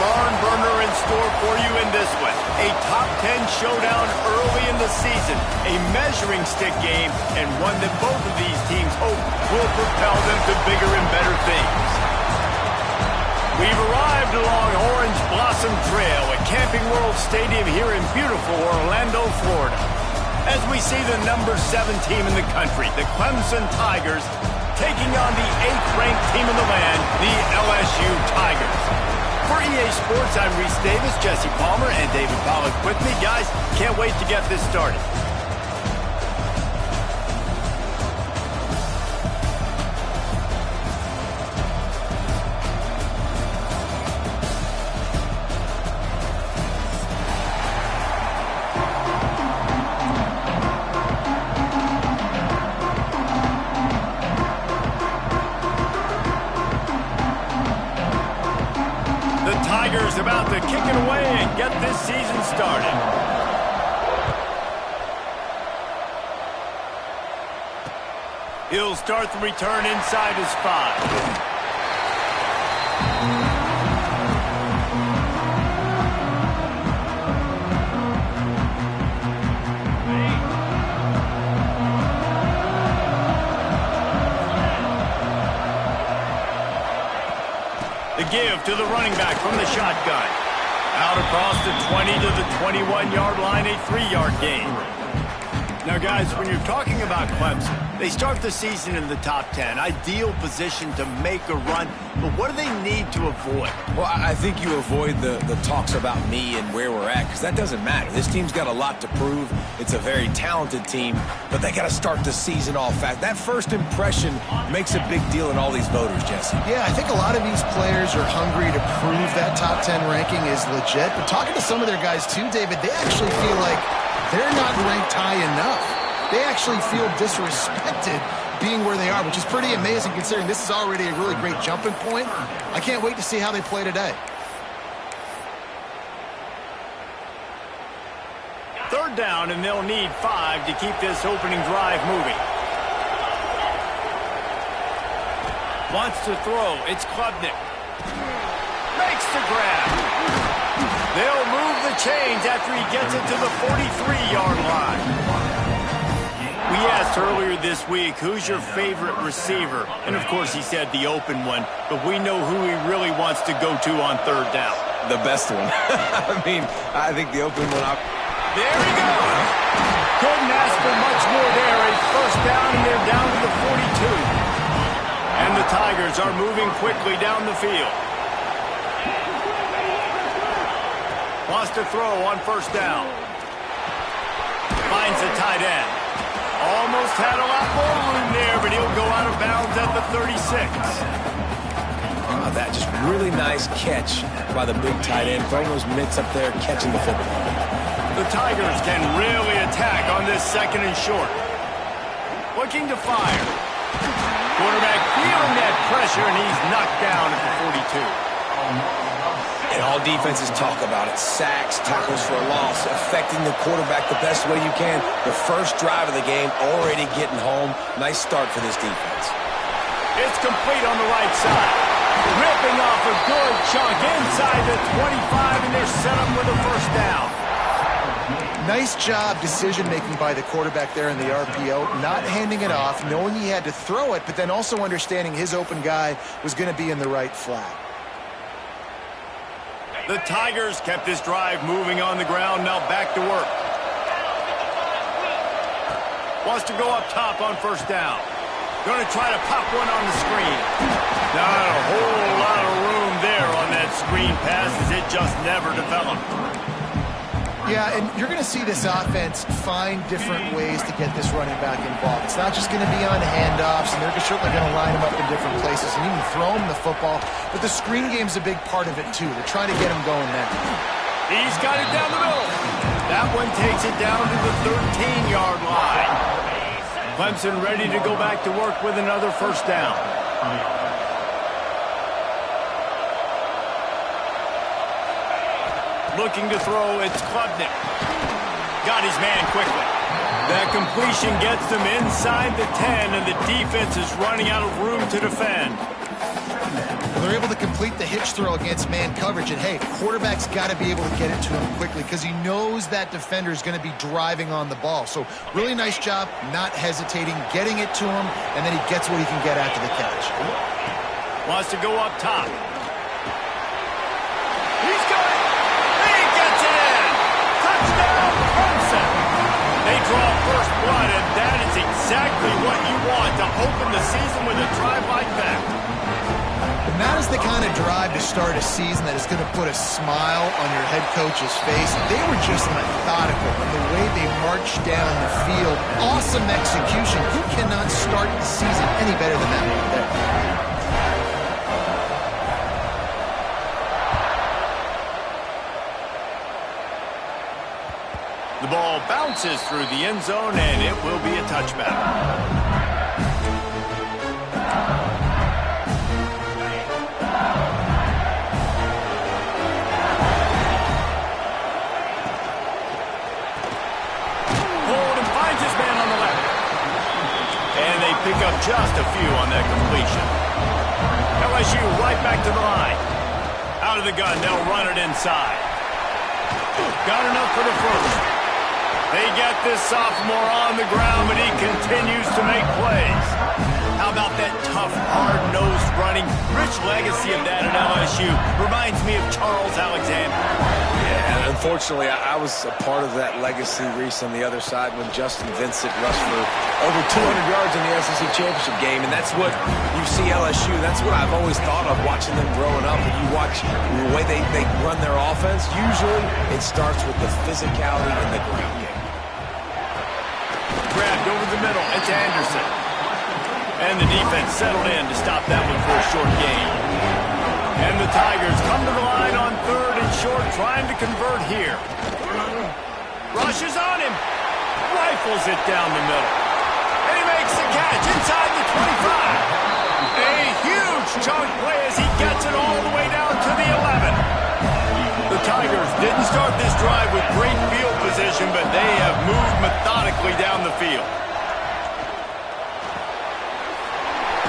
barn burner in store for you in this one. A top 10 showdown early in the season, a measuring stick game, and one that both of these teams hope will propel them to bigger and better things. We've arrived along Orange Blossom Trail at Camping World Stadium here in beautiful Orlando, Florida, as we see the number 7 team in the country, the Clemson Tigers, taking on the 8th-ranked team in the land, the LSU Tigers. For EA Sports, I'm Reese Davis, Jesse Palmer, and David Pollack with me. Guys, can't wait to get this started. Tigers about to kick it away and get this season started. He'll start the return inside his 5. The give to the running back from the shotgun. Out across the 20 to the 21-yard line, a 3-yard gain. Now, guys, when you're talking about Clemson, they start the season in the top 10. Ideal position to make a run, but what do they need to avoid? Well, I think you avoid the talks about me and where we're at, because that doesn't matter. This team's got a lot to prove. It's a very talented team, but they got to start the season off fast. That first impression makes a big deal in all these voters, Jesse. Yeah, I think a lot of these players are hungry to prove that top 10 ranking is legit, but talking to some of their guys too, David, they actually feel like they're not ranked high enough. They actually feel disrespected being where they are, which is pretty amazing considering this is already a really great jumping point. I can't wait to see how they play today. Third down, and they'll need 5 to keep this opening drive moving. Wants to throw. It's Klubnik. Makes the grab. They'll move the chains after he gets it to the 43-yard line. We asked earlier this week, who's your favorite receiver? And, of course, he said the open one, but we know who he really wants to go to on third down. The best one. I think the open one. There he goes. Couldn't ask for much more there. A first down, and they're down to the 42. And the Tigers are moving quickly down the field. Wants to throw on first down. Finds the tight end. Almost had a lot more room there, but he'll go out of bounds at the 36. That just really nice catch by the big tight end. Throwing those mitts up there, catching the football. The Tigers can really attack on this second and short. Looking to fire. Quarterback feeling that pressure, and he's knocked down at the 42. And all defenses talk about it. Sacks, tackles for a loss, affecting the quarterback the best way you can. The first drive of the game, already getting home. Nice start for this defense. It's complete on the right side. Ripping off a good chunk inside the 25, and they're set up with a first down. Nice job decision-making by the quarterback there in the RPO, not handing it off, knowing he had to throw it, but then also understanding his open guy was going to be in the right flat. The Tigers kept this drive moving on the ground, now back to work. Wants to go up top on first down. Going to try to pop one on the screen. Not a whole lot of room there on that screen pass as it just never developed. Yeah, and you're going to see this offense find different ways to get this running back involved. It's not just going to be on handoffs, and they're certainly going to line him up in different places and even throw him the football. But the screen game's a big part of it, too. They're trying to get him going now. He's got it down the middle. That one takes it down to the 13-yard line. Clemson ready to go back to work with another first down. Looking to throw, it's Klubnik. Got his man quickly. That completion gets them inside the 10, and the defense is running out of room to defend. Well, they're able to complete the hitch throw against man coverage, and hey, quarterback's got to be able to get it to him quickly because he knows that defender is going to be driving on the ball. So really nice job, not hesitating, getting it to him, and then he gets what he can get after the catch. Wants to go up top. He's got it. He gets it in. Touchdown, Clemson. They draw first blood, and that is exactly what you want to open the season with a drive like that. And that is the kind of drive to start a season that is going to put a smile on your head coach's face. They were just methodical in the way they marched down the field. Awesome execution. You cannot start the season any better than that right there. The ball bounces through the end zone, and it will be a touchback. Holden finds his man on the left. And they pick up just a few on that completion. LSU right back to the line. Out of the gun, they'll run it inside. Got enough for the first. They get this sophomore on the ground, but he continues to make plays. How about that tough, hard-nosed running? Rich legacy of that at LSU. Reminds me of Charles Alexander. Yeah, and unfortunately, I was a part of that legacy, Reese, on the other side when Justin Vincent rushed for over 200 yards in the SEC championship game, and that's what you see LSU. That's what I've always thought of watching them growing up. And you watch the way they run their offense, usually it starts with the physicality in the ground game. Grabbed over the middle. It's Anderson. And the defense settled in to stop that one for a short gain. And the Tigers come to the line on third and short, trying to convert here. Rushes on him. Rifles it down the middle. And he makes the catch inside the 25. A huge chunk play as he gets it all the way down to the 11. The Tigers didn't start this drive with great field position, but they have moved methodically down the field.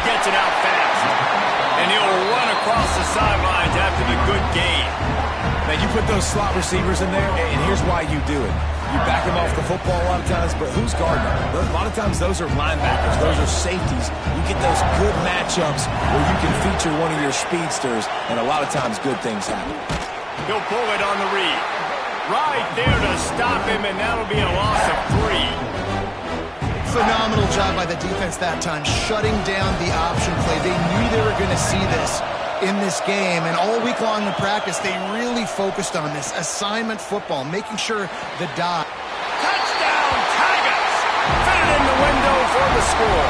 Gets it out fast. And he'll run across the sidelines after the good gain. Now, you put those slot receivers in there, and here's why you do it. You back them off the football a lot of times, but who's guarding them? A lot of times those are linebackers. Those are safeties. You get those good matchups where you can feature one of your speedsters, and a lot of times good things happen. He'll pull it on the read. Right there to stop him, and that'll be a loss of 3. Phenomenal job by the defense that time, shutting down the option play. They knew they were going to see this in this game, and all week long in practice, they really focused on this assignment football, making sure the dive. Touchdown, Tigers! Fit it in the window for the score.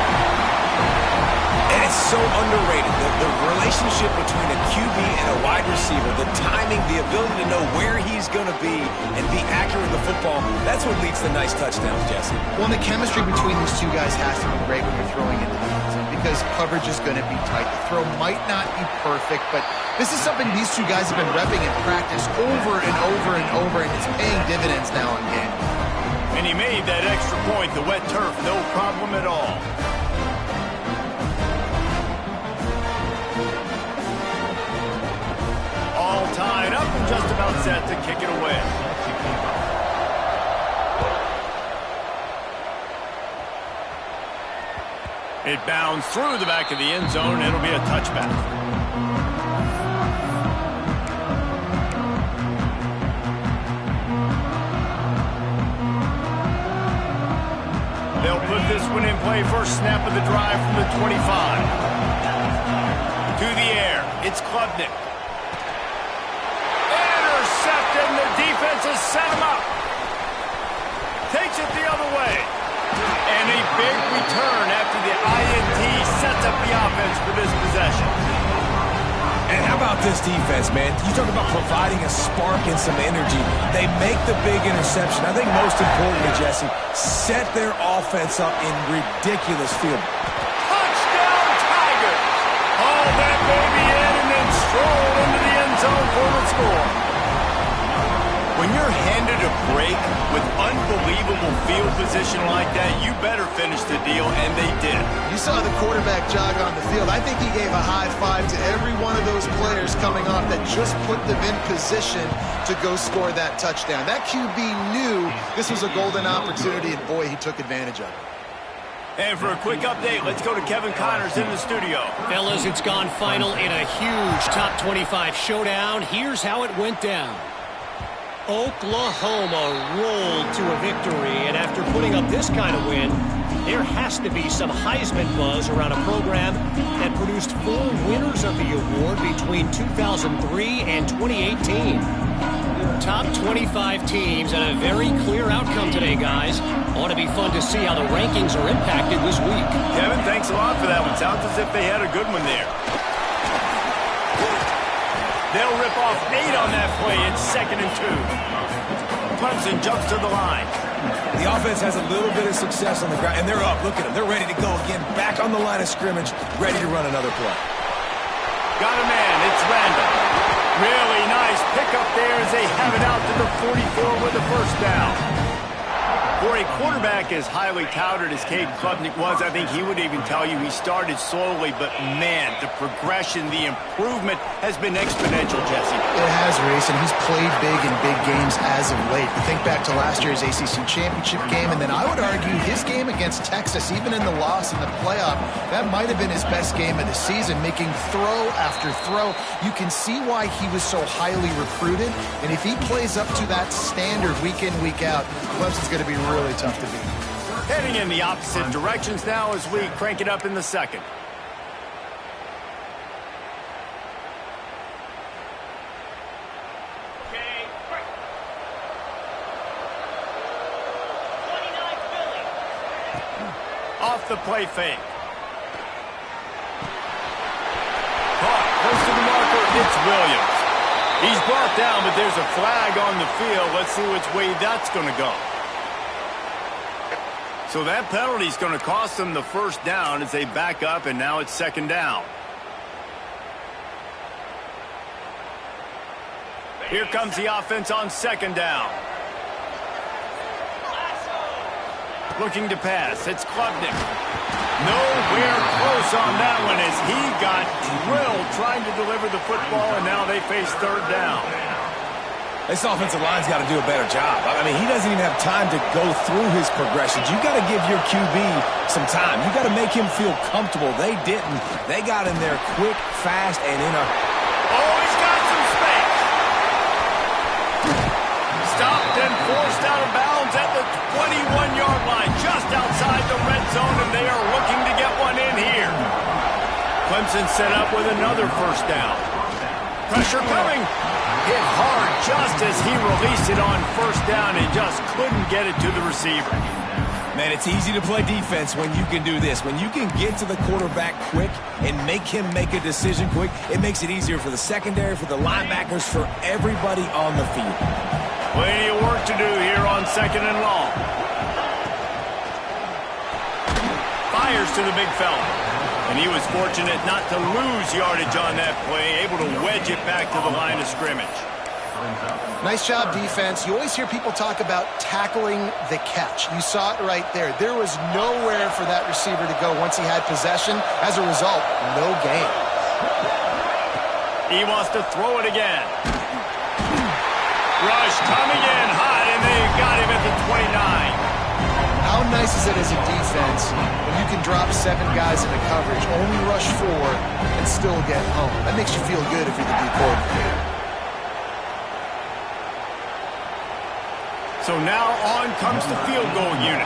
And it's so underrated. The relationship between a QB and a wide receiver, the timing, the ability to know where he's going to be and be accurate with the football, that's what leads to nice touchdowns, Jesse. Well, the chemistry between these two guys has to be great when you're throwing into the end zone because coverage is going to be tight. The throw might not be perfect, but this is something these two guys have been repping in practice over and over and over, and it's paying dividends now in game. And he made that extra point, the wet turf, no problem at all. All tied up and just about set to kick it away. It bounds through the back of the end zone, and it'll be a touchback. They'll put this one in play. First snap of the drive from the 25. To the air, it's Klubnik. Intercepted, and the defense has set him up. Takes it the other way. And a big return after the INT sets up the offense for this possession. And how about this defense, man? You talk about providing a spark and some energy. They make the big interception. I think most importantly, Jesse, set their offense up in ridiculous field. Touchdown, Tigers! Haul that baby in and then stroll into the end zone for the score. When you're handed a break with unbelievable field position like that, you better finish the deal, and they did. You saw the quarterback jog on the field. I think he gave a high five to every one of those players coming off that just put them in position to go score that touchdown. That QB knew this was a golden opportunity, and boy, he took advantage of it. And for a quick update, let's go to Kevin Connors in the studio. Fellas, it's gone final in a huge top 25 showdown. Here's how it went down. Oklahoma rolled to a victory, and after putting up this kind of win, there has to be some Heisman buzz around a program that produced 4 winners of the award between 2003 and 2018. Top 25 teams and a very clear outcome today, guys. Ought to be fun to see how the rankings are impacted this week. Kevin, thanks a lot for that one. Sounds as if they had a good one there. They'll rip off 8 on that play. It's 2nd and 2. Clemson jumps to the line. The offense has a little bit of success on the ground, and they're up. Look at them. They're ready to go again. Back on the line of scrimmage, ready to run another play. Got a man. It's Randall. Really nice pickup there as they have it out to the 44 with a first down. For a quarterback as highly touted as Cade Klubnik was, I think he would even tell you he started slowly, but man, the progression, the improvement has been exponential, Jesse. It has, Reese, and he's played big in big games as of late. You think back to last year's ACC championship game, and then I would argue his game against Texas, even in the loss in the playoff, that might have been his best game of the season, making throw after throw. You can see why he was so highly recruited, and if he plays up to that standard week in, week out, Clemson's going to be really tough to beat. Heading in the opposite directions now as we crank it up in the second. Off the play fake. Caught, close to the marker, it's Williams. He's brought down, but there's a flag on the field. Let's see which way that's going to go. So that penalty is going to cost them the first down as they back up, and now it's 2nd down. Here comes the offense on 2nd down. Looking to pass. It's Klubnik. Nowhere close on that one as he got drilled trying to deliver the football, and now they face 3rd down. This offensive line's got to do a better job. I mean, he doesn't even have time to go through his progressions. You got to give your QB some time. You got to make him feel comfortable. They didn't. They got in there quick, fast, and in a... Oh, he's got some space. Stopped and forced out of bounds at the 21-yard line, just outside the red zone, and they are looking to get one in here. Clemson set up with another first down. Pressure coming. Hit hard just as he released it on first down and just couldn't get it to the receiver. Man, it's easy to play defense when you can do this. When you can get to the quarterback quick and make him make a decision quick, it makes it easier for the secondary, for the linebackers, for everybody on the field. Plenty of work to do here on 2nd and long. Fires to the big fella. And he was fortunate not to lose yardage on that play, able to wedge it back to the line of scrimmage. Nice job, defense. You always hear people talk about tackling the catch. You saw it right there. There was nowhere for that receiver to go once he had possession. As a result, no gain. He wants to throw it again. Rush coming in hot, and they got him at the 29. How nice is it as a defense when you can drop 7 guys into coverage, only rush 4, and still get home? That makes you feel good if you're the D coordinator. So now on comes the field goal unit.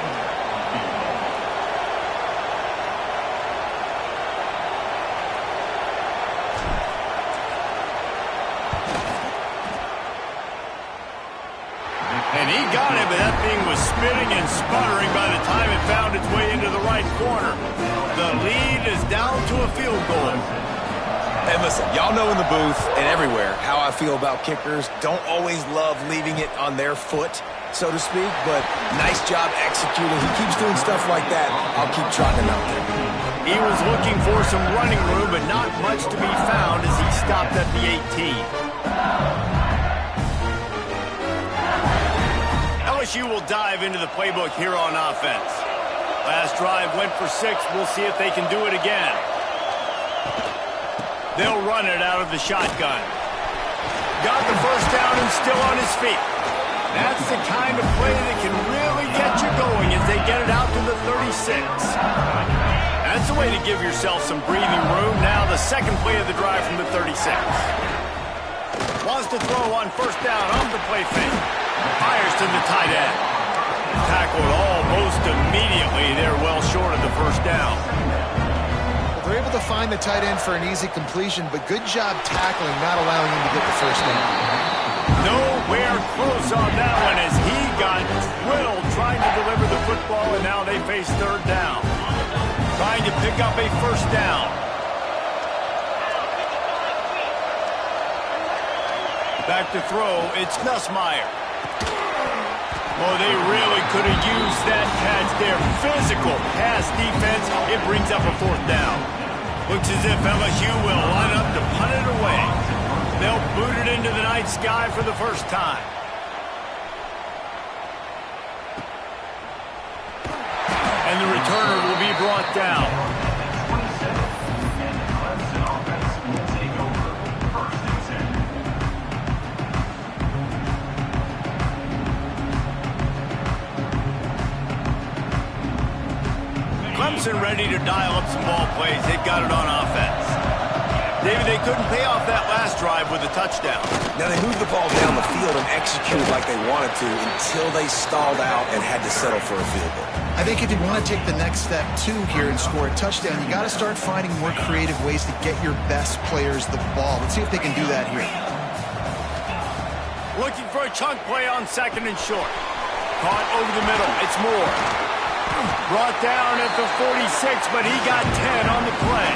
And he got it, but that thing was spinning and sputtering by the time it found its way into the right corner. The lead is down to a field goal. And listen, y'all know in the booth and everywhere how I feel about kickers. Don't always love leaving it on their foot, so to speak, but nice job executing. He keeps doing stuff like that. I'll keep trotting him out there. He was looking for some running room, but not much to be found as he stopped at the 18. LSU will dive into the playbook here on offense. Last drive went for 6. We'll see if they can do it again. They'll run it out of the shotgun. Got the first down and still on his feet. That's the kind of play that can really get you going as they get it out to the 36. That's a way to give yourself some breathing room. Now the second play of the drive from the 36. Wants to throw on first down on the play fake. Fires to the tight end. Tackled almost immediately. They're well short of the first down. They're able to find the tight end for an easy completion, but good job tackling, not allowing him to get the first down. Nowhere close on that one as he got drilled trying to deliver the football, and now they face third down. Trying to pick up a first down. Back to throw, it's Nussmeier. Well, they really could have used that catch there. Physical pass defense. It brings up a fourth down. Looks as if LSU will line up to punt it away. They'll boot it into the night sky for the first time. And the returner will be brought down. Clemson ready to dial up some ball plays. They've got it on offense. David, they couldn't pay off that last drive with a touchdown. Now, they moved the ball down the field and executed like they wanted to until they stalled out and had to settle for a field goal. I think if you want to take the next step, too, here and score a touchdown, you got to start finding more creative ways to get your best players the ball. Let's see if they can do that here. Looking for a chunk play on second and short. Caught over the middle. It's Moore. Brought down at the 46, but he got 10 on the play.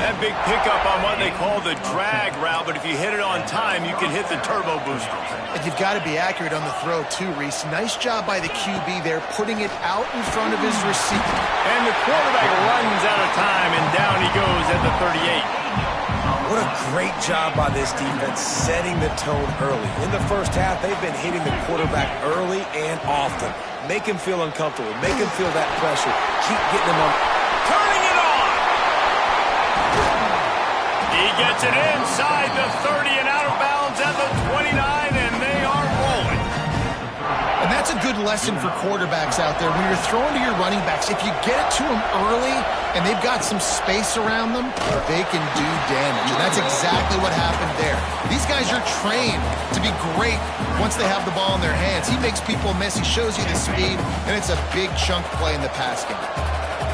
That big pickup on what they call the drag route, but if you hit it on time, you can hit the turbo boosters. And you've got to be accurate on the throw, too, Reese. Nice job by the QB there, putting it out in front of his receiver. And the quarterback runs out of time, and down he goes at the 38. What a great job by this defense setting the tone early. In the first half, they've been hitting the quarterback early and often. Make him feel uncomfortable. Make him feel that pressure. Keep getting him on. Turning it on! He gets it inside the 30 and out of bounds at the 29, and they are rolling. And that's a good lesson for quarterbacks out there. When you're throwing to your running backs, if you get it to them early and they've got some space around them, they can do damage. And that's exactly what happened there. These guys are trained to be great once they have the ball in their hands. He makes people miss. He shows you the speed, and it's a big chunk play in the pass game.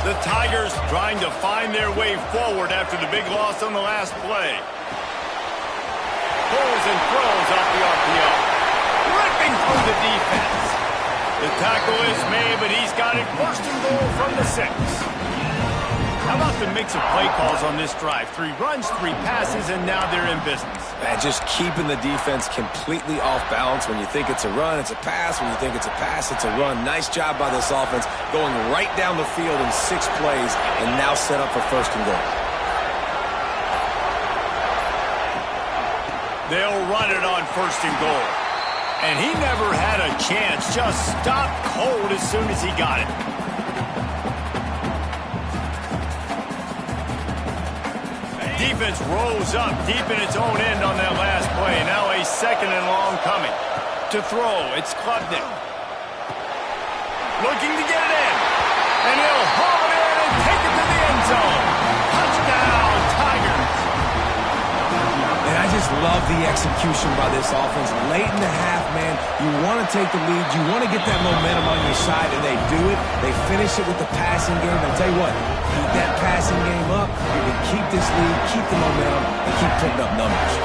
The Tigers trying to find their way forward after the big loss on the last play. Pulls and throws off the RPO. Ripping through the defense. The tackle is made, but he's got it first and goal from the 6. How about the mix of play calls on this drive? 3 runs, 3 passes, and now they're in business. And just keeping the defense completely off balance. When you think it's a run, it's a pass. When you think it's a pass, it's a run. Nice job by this offense going right down the field in 6 plays and now set up for first and goal. They'll run it on first and goal. And he never had a chance. Just stopped cold as soon as he got it. Defense rose up deep in its own end on that last play. Now a second and long coming. To throw, it's Klubnik. Looking to get it in. And he'll haul it in and take it to the end zone. Touchdown, Tigers. And I just love the execution by this offense. Late in the half, man, you want to take the lead. You want to get that momentum on your side, and they do it. They finish it with the passing game. I'll tell you what, keep that passing game up. You can keep this lead, keep the momentum, and keep putting up numbers.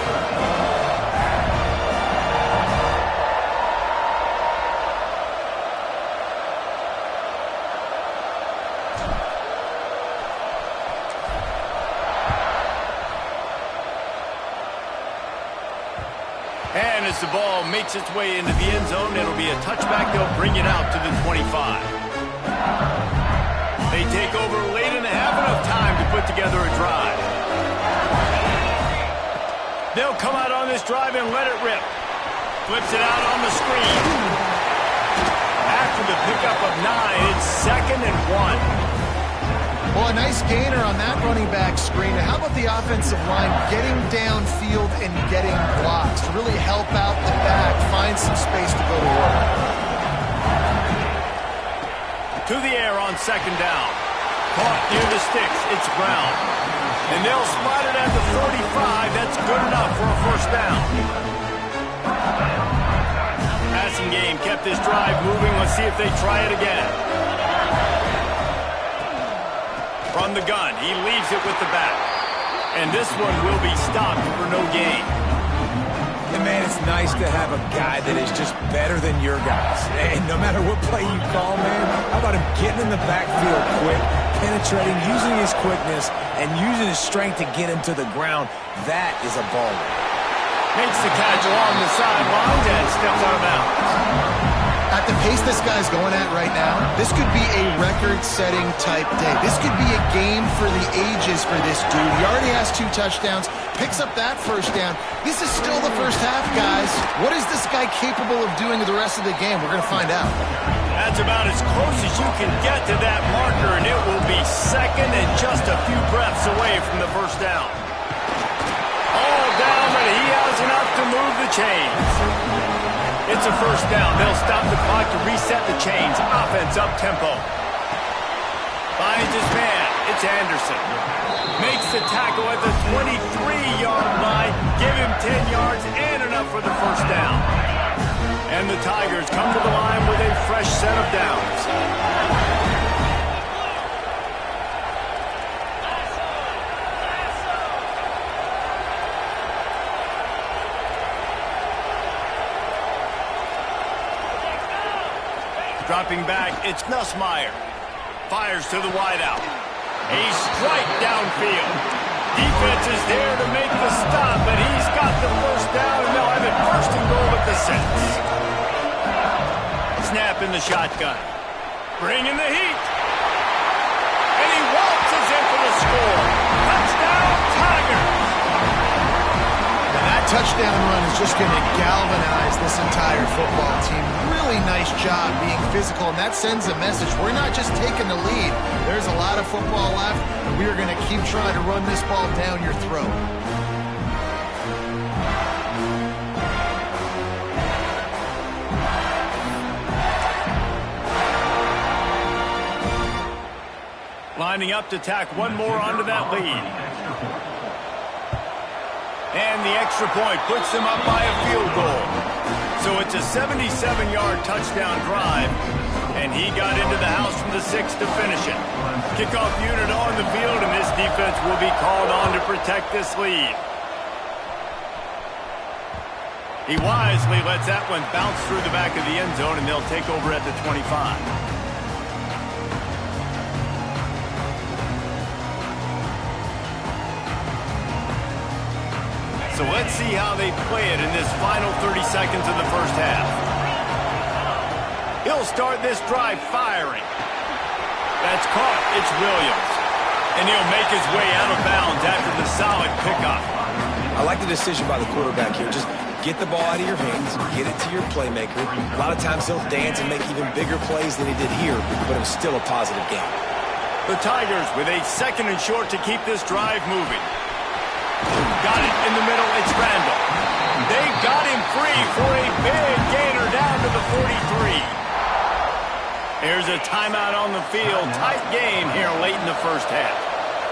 And as the ball makes its way into the end zone, it'll be a touchback. They'll bring it out to the 25. They take over late and have enough time to put together a drive. They'll come out on this drive and let it rip. Flips it out on the screen. for the pickup of 9. It's 2nd and 1. Well, a nice gainer on that running back screen. How about the offensive line getting downfield and getting blocks to really help out the back, find some space to go to work? To the air on 2nd down. Caught near the sticks. It's Brown. And they'll spot it at the 35. That's good enough for a 1st down. Passing game kept this drive moving. Let's see if they try it again. From the gun, he leaves it with the back. And this one will be stopped for no gain. And man, it's nice to have a guy that is just better than your guys. And no matter what play you call, man, how about him getting in the backfield quick, penetrating, using his quickness, and using his strength to get him to the ground. That is a baller. Makes the catch along the sidelines and steps out of bounds. At the pace this guy's going at right now, this could be a record-setting type day. This could be a game for the ages for this dude. He already has 2 touchdowns, picks up that 1st down. This is still the 1st half, guys. What is this guy capable of doing the rest of the game? We're going to find out. That's about as close as you can get to that marker, and it will be 2nd and just a few breaths away from the 1st down. All down, but he has enough to move the chains. It's a 1st down. They'll stop the clock to reset the chains. Offense up tempo. Finds his man. It's Anderson. Makes the tackle at the 23-yard line. Give him 10 yards and enough for the 1st down. And the Tigers come to the line with a fresh set of downs. Dropping back, it's Nussmeier. Fires to the wideout. A strike downfield. Defense is there to make the stop, but he's got the 1st down, and they'll have it 1st and goal at the 6. Snap in the shotgun. Bring in the heat. And he waltzes in for the score. Touchdown, Tigers! That touchdown run is just going to galvanize this entire football team. Really nice job being physical, and that sends a message. We're not just taking the lead. There's a lot of football left, and we are going to keep trying to run this ball down your throat. Lining up to tack one more onto that lead. And the extra point puts them up by a field goal. So it's a 77-yard touchdown drive, and he got into the house from the 6 to finish it. Kickoff unit on the field, and this defense will be called on to protect this lead. He wisely lets that one bounce through the back of the end zone, and they'll take over at the 25. So let's see how they play it in this final 30 seconds of the 1st half. He'll start this drive firing. That's caught. It's Williams. And he'll make his way out of bounds after the solid pickup. I like the decision by the quarterback here. Just get the ball out of your hands, get it to your playmaker. A lot of times he'll dance and make even bigger plays than he did here, but it was still a positive game. The Tigers with a 2nd and short to keep this drive moving. Got it in the middle. It's Randall. They got him free for a big gainer down to the 43. Here's a timeout on the field. Tight game here late in the 1st half.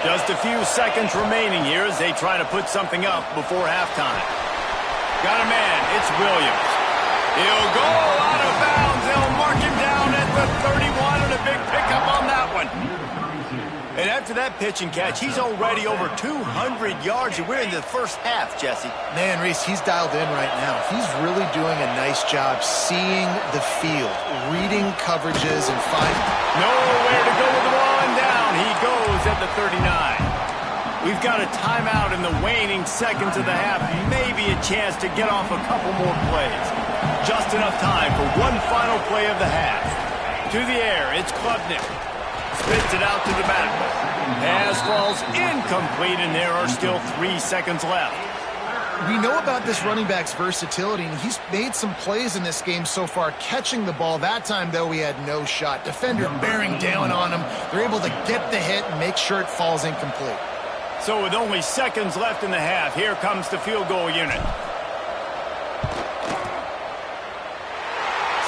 Just a few seconds remaining here as they try to put something up before halftime. Got a man. It's Williams. He'll go out of bounds. They'll mark him down at the 31 and a big pickup on that one. And after that pitch and catch, he's already over 200 yards, and we're in the 1st half, Jesse. Man, Reese, he's dialed in right now. He's really doing a nice job seeing the field, reading coverages, and finding... Nowhere to go with the ball and down. He goes at the 39. We've got a timeout in the waning seconds of the half. Maybe a chance to get off a couple more plays. Just enough time for one final play of the half. To the air, it's Klubnik. Spits it out to the back. Pass falls incomplete, and there are still 3 seconds left. We know about this running back's versatility, and he's made some plays in this game so far, catching the ball. That time, though, he had no shot. Defender bearing down on him. They're able to get the hit and make sure it falls incomplete. So with only seconds left in the half, here comes the field goal unit.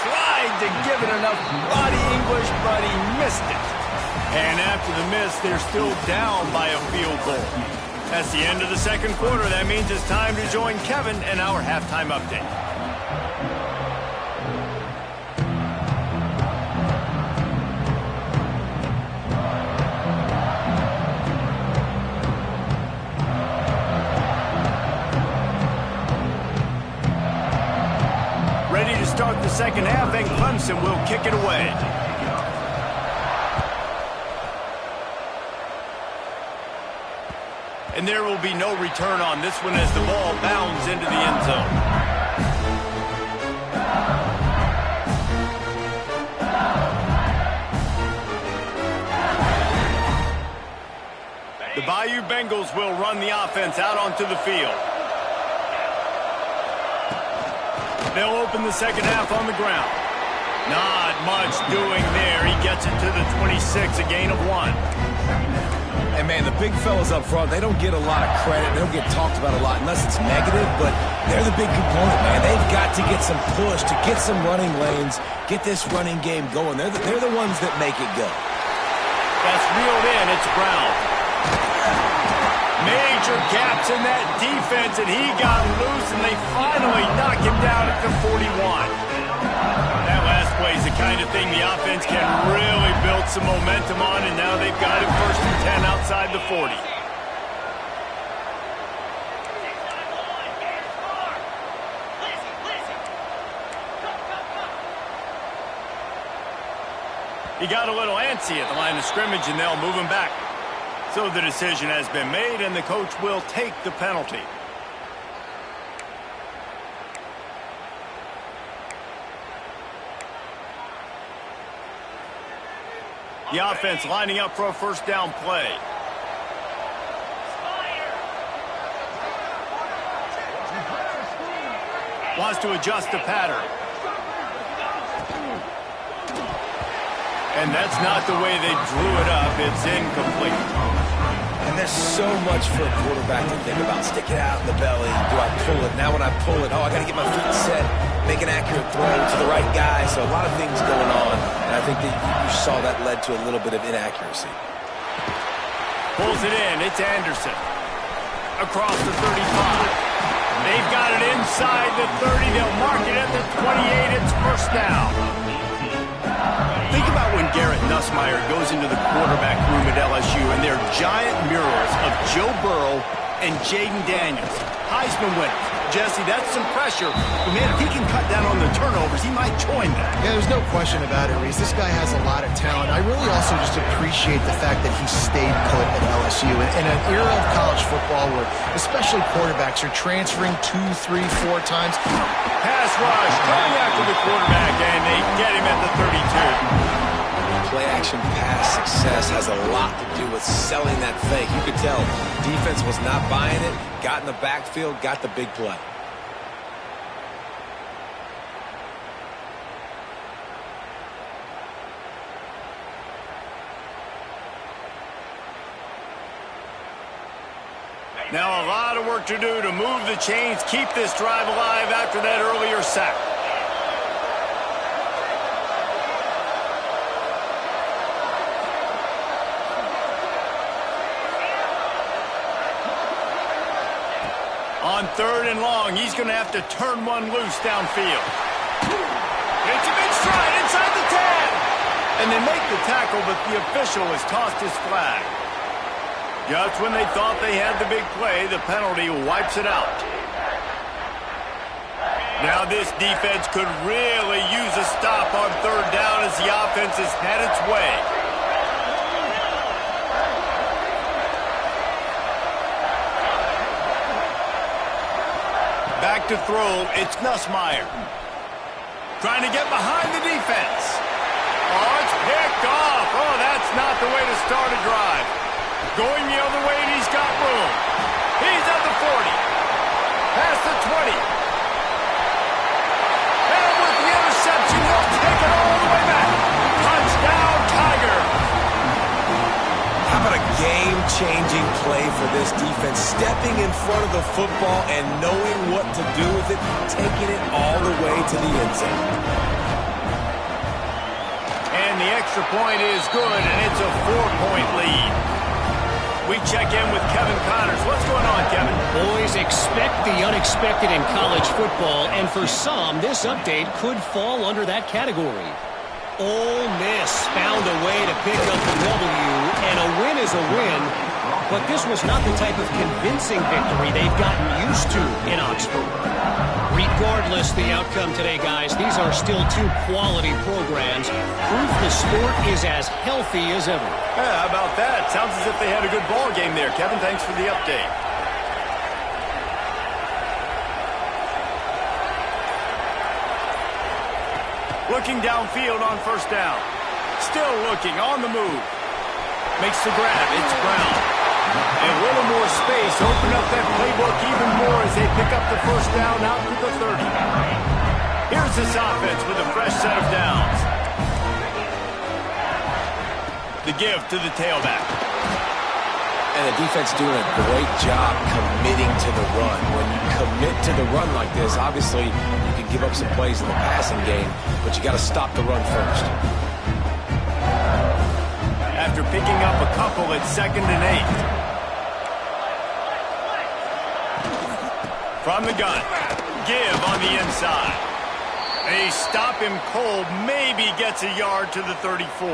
Tried to give it enough body English, but he missed it. And after the miss, they're still down by a field goal. That's the end of the second quarter. That means it's time to join Kevin in our halftime update. Ready to start the second half, and Clemson will kick it away. And there will be no return on this one as the ball bounds into the end zone. The Bayou Bengals will run the offense out onto the field. They'll open the second half on the ground. Not much doing there. He gets it to the 26, a gain of 1. And, man, the big fellas up front, they don't get a lot of credit. They don't get talked about a lot unless it's negative, but they're the big component, man. They've got to get some push, to get some running lanes, get this running game going. They're the ones that make it go. That's reeled in. It's Brown. Major gaps in that defense, and he got loose, and they finally knock him down at the 41. That last play is the kind of thing the offense can really build some momentum on, and now they've got it 1st and 10 outside the 40. He got a little antsy at the line of scrimmage, and they'll move him back. So the decision has been made, and the coach will take the penalty. The offense lining up for a first down play. Wants to adjust the pattern. And that's not the way they drew it up. It's incomplete. And there's so much for a quarterback to think about. Stick it out in the belly. Do I pull it? Now when I pull it, I got to get my feet set, make an accurate throw to the right guy. So a lot of things going on. And I think that you saw that led to a little bit of inaccuracy. Pulls it in. It's Anderson. Across the 35. They've got it inside the 30. They'll mark it at the 28. It's first down. Think about when Garrett Nussmeier goes into the quarterback room at LSU and there are giant murals of Joe Burrow and Jaden Daniels. Heisman winners. Jesse, that's some pressure. But, man, if he can cut down on the turnovers, he might join that. Yeah, there's no question about it, Reese. This guy has a lot of talent. I really also just appreciate the fact that he stayed put at LSU. In an era of college football where especially quarterbacks are transferring 2, 3, 4 times. Pass rush, coming after the quarterback, and they get him at the 32. Play-action pass success has a lot to do with selling that fake. You could tell defense was not buying it, got in the backfield, got the big play. Now a lot of work to do to move the chains, keep this drive alive after that earlier sack. On 3rd and long, he's going to have to turn one loose downfield. It's a big stride inside the 10. And they make the tackle, but the official has tossed his flag. Just when they thought they had the big play, the penalty wipes it out. Now this defense could really use a stop on 3rd down as the offense has had its way. Back to throw, it's Nussmeier. Trying to get behind the defense. Oh, it's picked off. Oh, that's not the way to start a drive. Going the other way, and he's got room. He's at the 40. play for this defense. Stepping in front of the football and knowing what to do with it, taking it all the way to the end zone. And the extra point is good, and it's a 4-point lead. We check in with Kevin Connors. What's going on, Kevin? Boys, expect the unexpected in college football, and for some, this update could fall under that category. Ole Miss found a way to pick up the W, and a win is a win, but this was not the type of convincing victory they've gotten used to in Oxford. Regardless the outcome today, guys, these are still two quality programs. Proof the sport is as healthy as ever. Yeah, how about that? Sounds as if they had a good ball game there. Kevin, thanks for the update. Looking downfield on first down. Still looking, on the move. Makes the grab, it's Brown. And a little more space, open up that playbook even more as they pick up the first down out to the 30. Here's this offense with a fresh set of downs. The give to the tailback. And the defense doing a great job committing to the run. When you commit to the run like this, obviously you can give up some plays in the passing game, but you got to stop the run first. After picking up a couple at 2nd and 8. From the gun, give on the inside. They stop him cold, maybe gets a yard to the 34.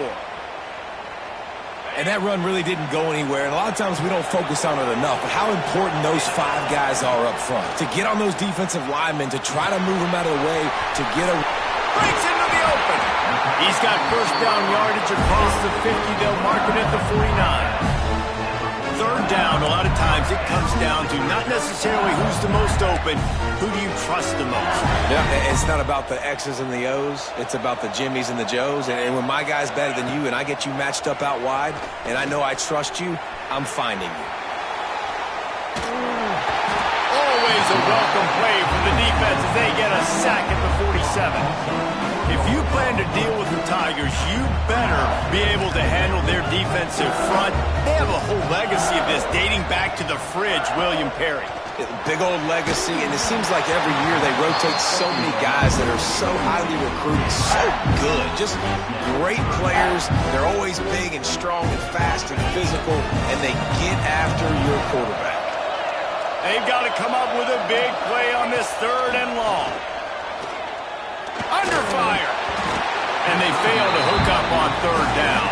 And that run really didn't go anywhere, and a lot of times we don't focus on it enough, but how important those 5 guys are up front. To get on those defensive linemen, to try to move them out of the way, to get a... Breaks into the open. He's got first down yardage across the 50. They'll mark it at the 49. 3rd down, a lot of times it comes down to not necessarily who's the most open, who do you trust the most? Yeah, it's not about the X's and the O's. It's about the Jimmies and the Joes. And when my guy's better than you and I get you matched up out wide and I know I trust you, I'm finding you. Always a welcome play for the defense as they get a sack at the 47. If you plan to deal with the Tigers, you better be able to handle their defensive front. They have a whole legacy of this dating back to the fridge, William Perry. Big old legacy, and it seems like every year they rotate so many guys that are so highly recruited, so good. Just great players. They're always big and strong and fast and physical, and they get after your quarterback. They've got to come up with a big play on this 3rd and long. Under fire. And they fail to hook up on 3rd down.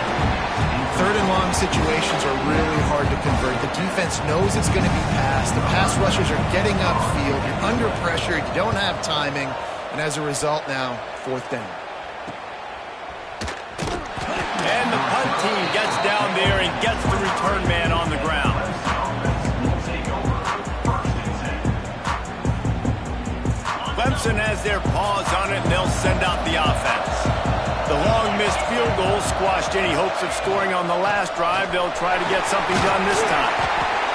3rd and long situations are really hard to convert. The defense knows it's going to be passed. The pass rushers are getting upfield. You're under pressure. You don't have timing. And as a result now, 4th down. And the punt team gets down there and gets the return man on the ground. Clemson has their paws on it, and they'll send out the offense. The long missed field goal squashed any hopes of scoring on the last drive. They'll try to get something done this time.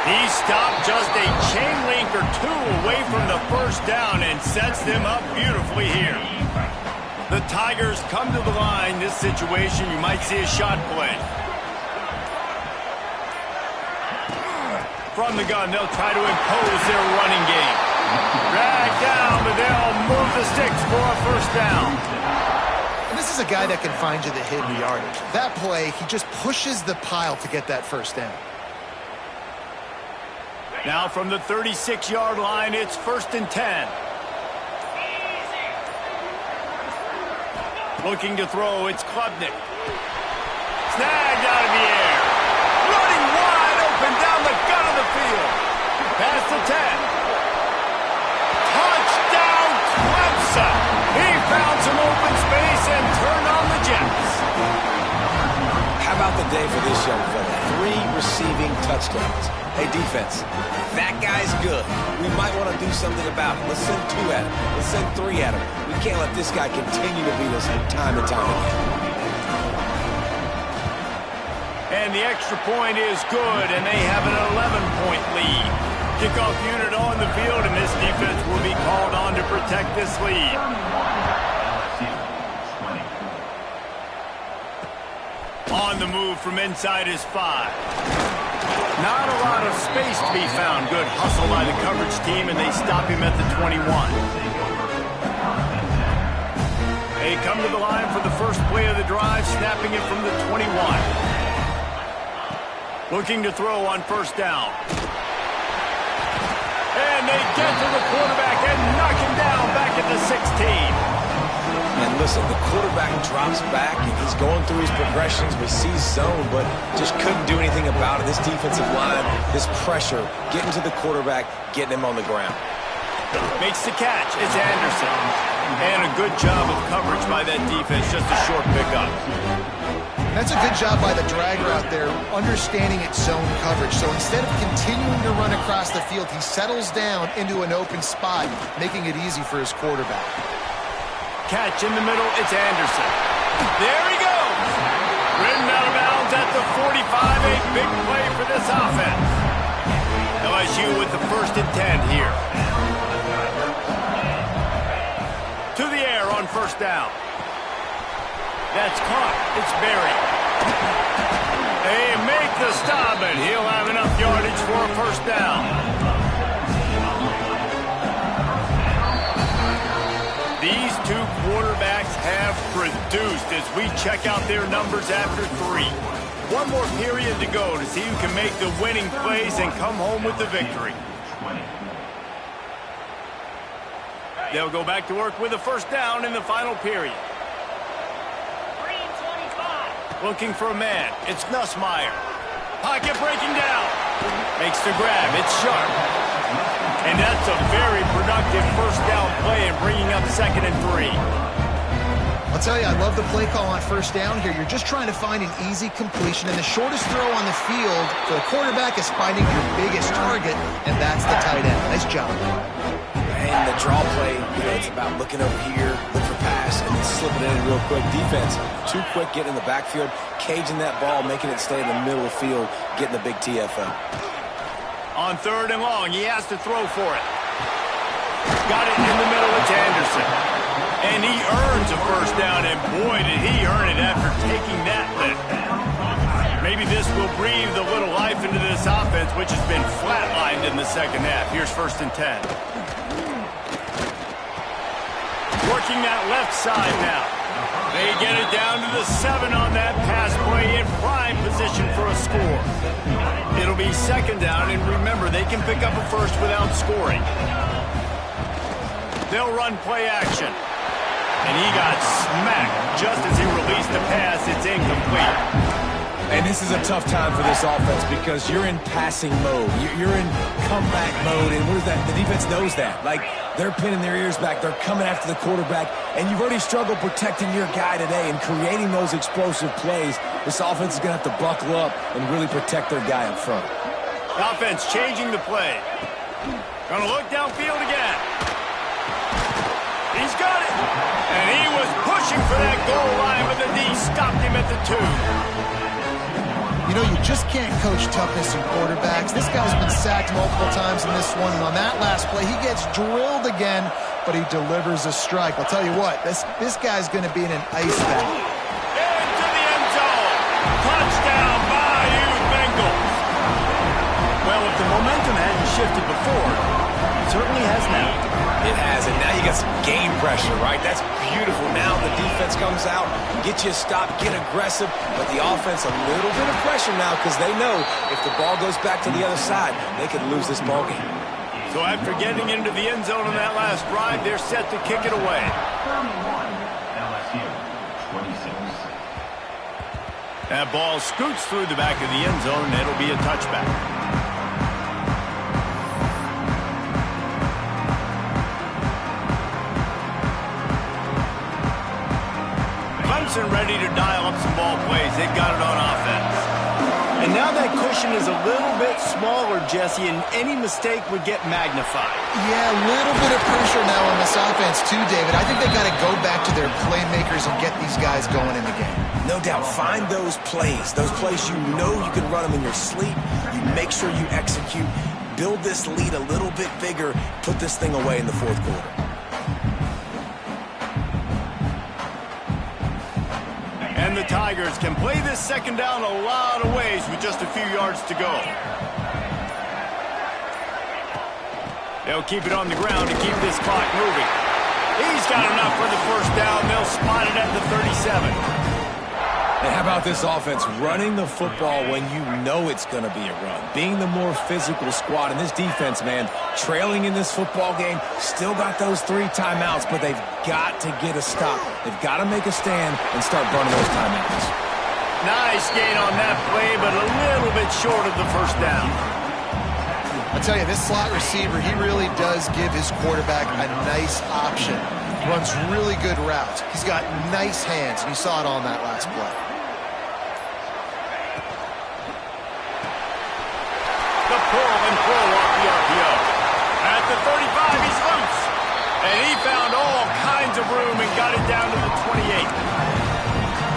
He stopped just a chain link or 2 away from the first down and sets them up beautifully here. The Tigers come to the line. This situation, you might see a shot play. From the gun, they'll try to impose their running game. Drag down, but they'll move the sticks for a first down. And this is a guy that can find you the hidden yardage. That play, he just pushes the pile to get that first down. Now from the 36-yard line, it's 1st and 10. Looking to throw, it's Klubnik. Snagged out of the air. Running wide open down the gut of the field. Past the 10. Touchdown, Clemson! He found some open space and turned on the Jets. How about the day for this young fella? 3 receiving touchdowns. Hey, defense, that guy's good. We might want to do something about it. Let's send 2 at him. Let's send 3 at him. We can't let this guy continue to beat us time and time again. And the extra point is good, and they have an 11-point lead. Kickoff unit on the field, and this defense will be called on to protect this lead. On the move from inside his 5. Not a lot of space to be found. Good hustle by the coverage team, and they stop him at the 21. They come to the line for the first play of the drive, snapping it from the 21. Looking to throw on first down. And they get to the quarterback and knock him down back at the 16. And listen, the quarterback drops back, and he's going through his progressions. We see zone, but just couldn't do anything about it. This defensive line, this pressure, getting to the quarterback, getting him on the ground. Makes the catch. It's Anderson. And a good job of coverage by that defense. Just a short pickup. That's a good job by the dragger out there, understanding its zone coverage. So instead of continuing to run across the field, he settles down into an open spot, making it easy for his quarterback. Catch in the middle, it's Anderson. There he goes! Ridden out of bounds at the 45, a big play for this offense. LSU with the 1st and 10 here. To the air on first down. That's caught, it's Berry. They make the stop, and he'll have enough yardage for a first down. These two quarterbacks have produced as we check out their numbers after 3. One more period to go to see who can make the winning plays and come home with the victory. They'll go back to work with a first down in the final period. Looking for a man. It's Nussmeier. Pocket breaking down. Makes the grab. It's sharp. And that's a very productive first down play and bringing up 2nd and 3. I'll tell you, I love the play call on first down here. You're just trying to find an easy completion, and the shortest throw on the field for the quarterback is finding your biggest target, and that's the tight end. Nice job. And the draw play, it's about looking over here, look for pass, and then slipping it in real quick. Defense, too quick getting in the backfield, caging that ball, making it stay in the middle of the field, getting the big TFL. On 3rd and long, he has to throw for it. Got it in the middle, it's Anderson. And he earns a first down, and boy, did he earn it after taking that lift. Maybe this will breathe a little life into this offense, which has been flatlined in the second half. Here's 1st and 10. Working that left side now. They get it down to the 7 on that pass play in prime position for a score. It'll be 2nd down, and remember, they can pick up a first without scoring. They'll run play action. And he got smacked just as he released the pass. It's incomplete. And this is a tough time for this offense because you're in passing mode. You're in comeback mode, and what is that? The defense knows that. Like, they're pinning their ears back. They're coming after the quarterback, and you've already struggled protecting your guy today and creating those explosive plays. This offense is going to have to buckle up and really protect their guy up front. The offense changing the play. Going to look downfield again. He's got it. And he was pushing for that goal line, but the D stopped him at the 2. You know, you just can't coach toughness in quarterbacks. This guy's been sacked multiple times in this one, and on that last play, he gets drilled again, but he delivers a strike. I'll tell you what, this guy's going to be in an ice bath. Into the end zone. Touchdown, Bayou Bengals. Well, if the momentum hadn't shifted before, it certainly has now. It has, and now you got some game pressure, right? That's beautiful. Now the defense comes out, get you a stop, get aggressive, but the offense a little bit of pressure now because they know if the ball goes back to the other side, they could lose this ball game. So after getting into the end zone on that last drive, they're set to kick it away. That ball scoots through the back of the end zone, and it'll be a touchback. Clemson ready to dial up some ball plays. They've got it on offense. And now that cushion is a little bit smaller, Jesse, and any mistake would get magnified. Yeah, a little bit of pressure now on this offense too, David. I think they got to go back to their playmakers and get these guys going in the game. No doubt. Find those plays you know you can run them in your sleep. You make sure you execute. Build this lead a little bit bigger. Put this thing away in the 4th quarter. And the Tigers can play this 2nd down a lot of ways with just a few yards to go. They'll keep it on the ground to keep this clock moving. He's got enough for the first down. They'll spot it at the 37. And how about this offense running the football when you know it's going to be a run? Being the more physical squad. And this defense, man, trailing in this football game, still got those 3 timeouts, but they've got to get a stop. They've got to make a stand and start burning those timeouts. Nice gain on that play, but a little bit short of the first down. I tell you, this slot receiver, he really does give his quarterback a nice option. He runs really good routes. He's got nice hands, and you saw it on that last play. The pull and throw off the RPO. At the 35, he's loose. And he found all kinds of room and got it down to the 28.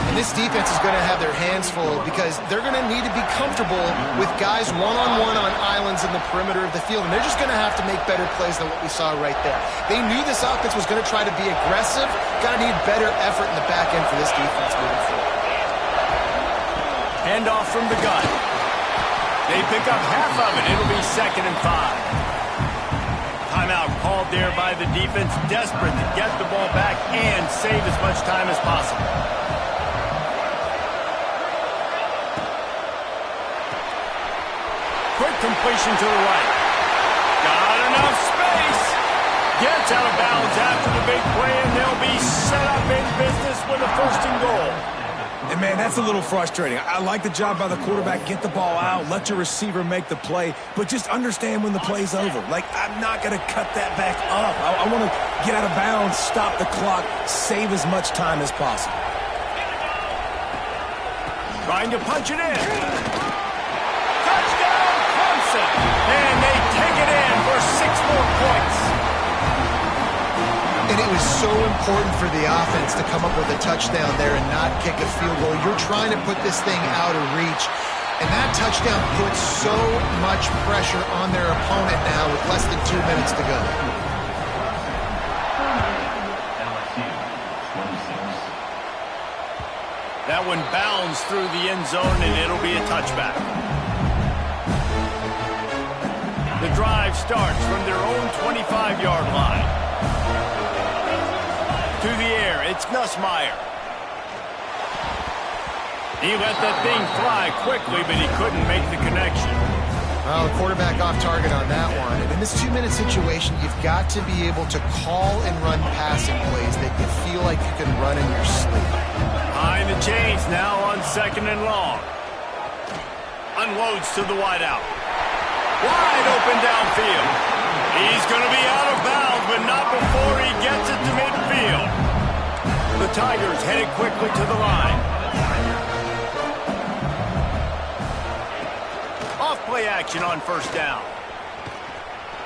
And this defense is going to have their hands full because they're going to need to be comfortable with guys one-on-one on islands in the perimeter of the field. And they're just going to have to make better plays than what we saw right there. They knew this offense was going to try to be aggressive. Got to need better effort in the back end for this defense moving forward. Handoff from the gun. They pick up half of it. It'll be 2nd and 5. Timeout called there by the defense, desperate to get the ball back and save as much time as possible. Quick completion to the right. Got enough space. Gets out of bounds after the big play, and they'll be set up in business with a 1st and goal. And, man, that's a little frustrating. I like the job by the quarterback. Get the ball out. Let your receiver make the play. But just understand when the play's over. Like, I'm not going to cut that back up. I want to get out of bounds, stop the clock, save as much time as possible. Trying to punch it in. Touchdown, Clemson. And they take it in for 6 more points. And it was so important for the offense to come up with a touchdown there and not kick a field goal. You're trying to put this thing out of reach. And that touchdown puts so much pressure on their opponent now with less than 2 minutes to go. That one bounds through the end zone, and it'll be a touchback. The drive starts from their own 25-yard line. To the air, it's Nussmeier. He let that thing fly quickly, but he couldn't make the connection. Well, the quarterback off target on that one. And in this 2-minute situation, you've got to be able to call and run passing plays that you feel like you can run in your sleep. Behind the chains now on 2nd and long. Unloads to the wideout. Wide open downfield. He's going to be out of bounds, but not before he gets it to midfield. The Tigers headed quickly to the line. Off-play action on 1st down.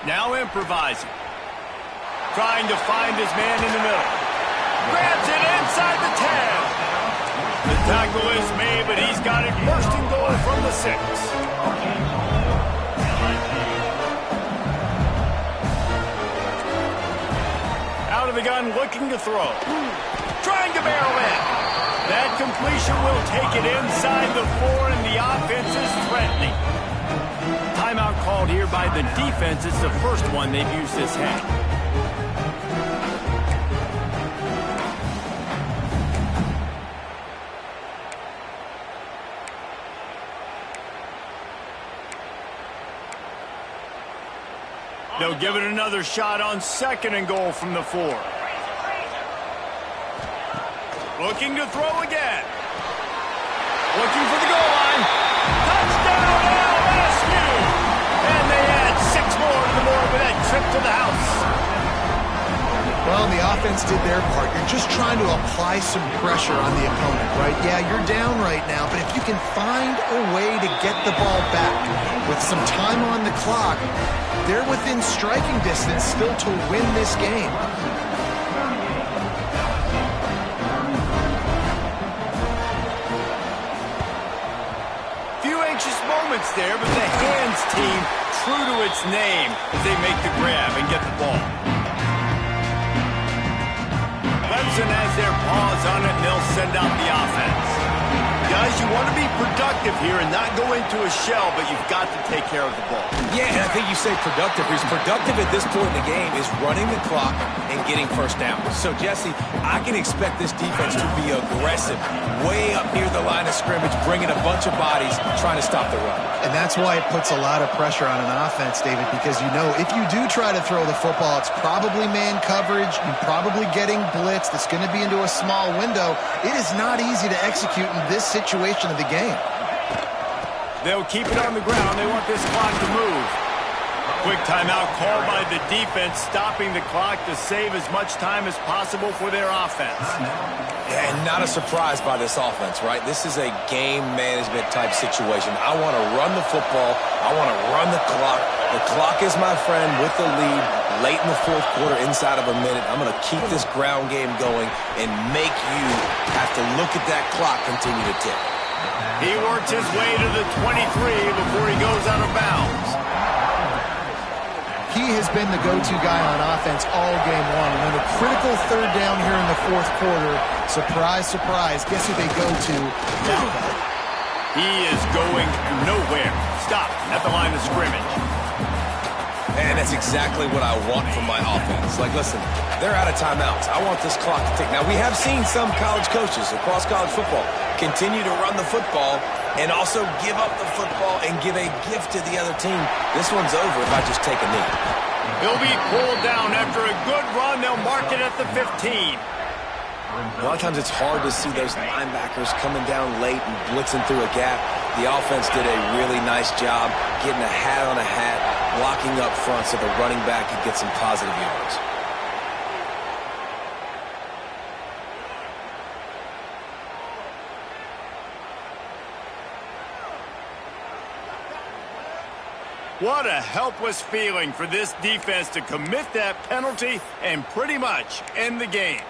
Now improvising. Trying to find his man in the middle. Grabs it inside the 10. The tackle is made, but he's got it 1st and goal from the 6. Out of the gun, looking to throw. Trying to barrel in. That completion will take it inside the 4, and the offense is threatening. Timeout called here by the defense. It's the first one they've used this half. They'll give it another shot on 2nd and goal from the 4. Looking to throw again. Looking for the goal line. Touchdown, LSU! And they add 6 more to the board with that trip to the house. Well, the offense did their part. You're just trying to apply some pressure on the opponent, right? Yeah, you're down right now, but if you can find a way to get the ball back with some time on the clock, they're within striking distance still to win this game. Few anxious moments there, but the hands team true to its name as they make the grab and get the ball. Clemson has their paws on it, and they'll send out the offense. Guys, you want to be productive here and not go into a shell, but you've got to take care of the ball. Yeah, and I think you say productive. He's productive at this point in the game is running the clock and getting first down. So, Jesse, I can expect this defense to be aggressive, way up near the line of scrimmage, bringing a bunch of bodies, trying to stop the run. And that's why it puts a lot of pressure on an offense, David, because you know if you do try to throw the football, it's probably man coverage. You're probably getting blitzed. It's going to be into a small window. It is not easy to execute in this situation of the game. They'll keep it on the ground. They want this clock to move. Quick timeout called by the defense, stopping the clock to save as much time as possible for their offense. Yeah, and not a surprise by this offense, right? This is a game management type situation. I want to run the football. I want to run the clock. The clock is my friend with the lead late in the fourth quarter, inside of a minute. I'm going to keep this ground game going and make you have to look at that clock continue to tick. He works his way to the 23 before he goes out of bounds. He has been the go-to guy on offense all game long. And on a critical third down here in the fourth quarter, surprise, surprise, guess who they go to? He is going nowhere. Stop at the line of scrimmage. And that's exactly what I want from my offense. Like, listen, they're out of timeouts. I want this clock to tick. Now, we have seen some college coaches across college football continue to run the football and also give up the football and give a gift to the other team. This one's over if I just take a knee. He'll be pulled down after a good run. They'll mark it at the 15. A lot of times it's hard to see those linebackers coming down late and blitzing through a gap. The offense did a really nice job getting a hat on a hat, blocking up front so the running back could get some positive yards. What a helpless feeling for this defense to commit that penalty and pretty much end the game.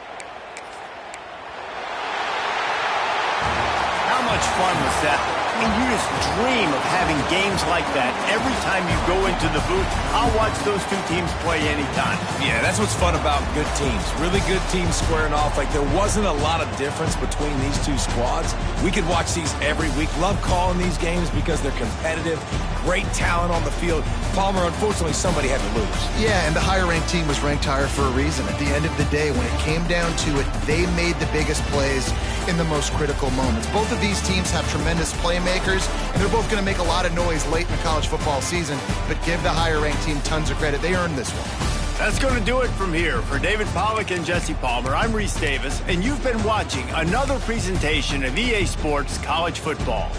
How much fun was that? I mean, you just dream of having games like that every time you go into the booth. I'll watch those two teams play anytime. Yeah, that's what's fun about good teams. Really good teams squaring off. Like, there wasn't a lot of difference between these two squads. We could watch these every week. Love calling these games because they're competitive. Great talent on the field. Palmer, unfortunately, somebody had to lose. Yeah, and the higher-ranked team was ranked higher for a reason. At the end of the day, when it came down to it, they made the biggest plays in the most critical moments. Both of these teams have tremendous playmakers, and they're both going to make a lot of noise late in the college football season, but give the higher-ranked team tons of credit. They earned this one. That's going to do it from here. For David Pollack and Jesse Palmer, I'm Reese Davis, and you've been watching another presentation of EA Sports College Football.